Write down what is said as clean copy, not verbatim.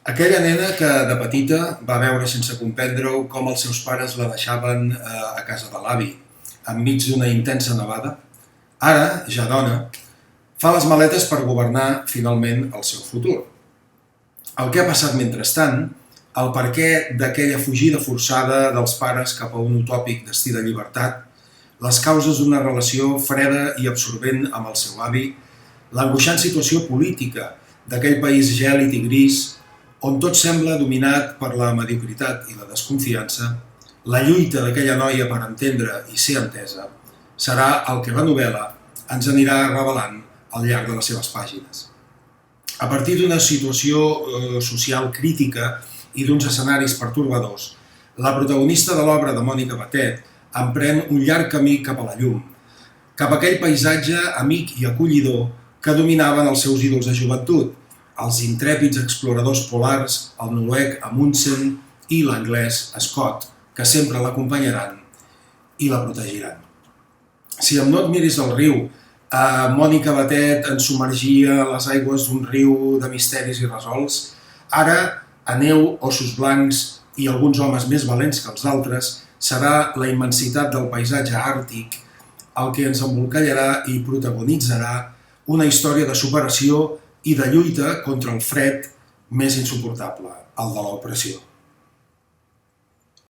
Aquella nena que de petita va veure sense comprendre-ho com els seus pares la deixaven a casa de l'avi, enmig d'una intensa nevada, ara, ja dona, fa les maletes per governar finalment el seu futur. El que ha passat mentrestant, el perquè d'aquella fugida forçada dels pares cap a un utòpic destí de llibertat, les causes d'una relació freda i absorbent amb el seu avi, l'angoixant situació política d'aquell país gèlid i gris, on tot sembla dominat per la mediocritat i la desconfiança, la lluita d'aquella noia per entendre i ser entesa serà el que la novel·la ens anirà revelant al llarg de les seves pàgines. A partir d'una situació social crítica i d'uns escenaris pertorbadors, la protagonista de l'obra de Mònica Batet emprèn un llarg camí cap a la llum, cap a aquell paisatge amic i acollidor que dominaven els seus ídols de joventut, els intrèpids exploradors polars, el noruec Amundsen i l'anglès Scott, que sempre l'acompanyaran i la protegiran. Si amb No et miris al riu, Mònica Batet ens submergia a les aigües d'un riu de misteris irresolts, ara, a neu, ossos blancs i alguns homes més valents que els altres, serà la immensitat del paisatge àrtic el que ens embolcallarà i protagonitzarà una història de superació i de lluita contra el fred més insuportable, el de l'opressió.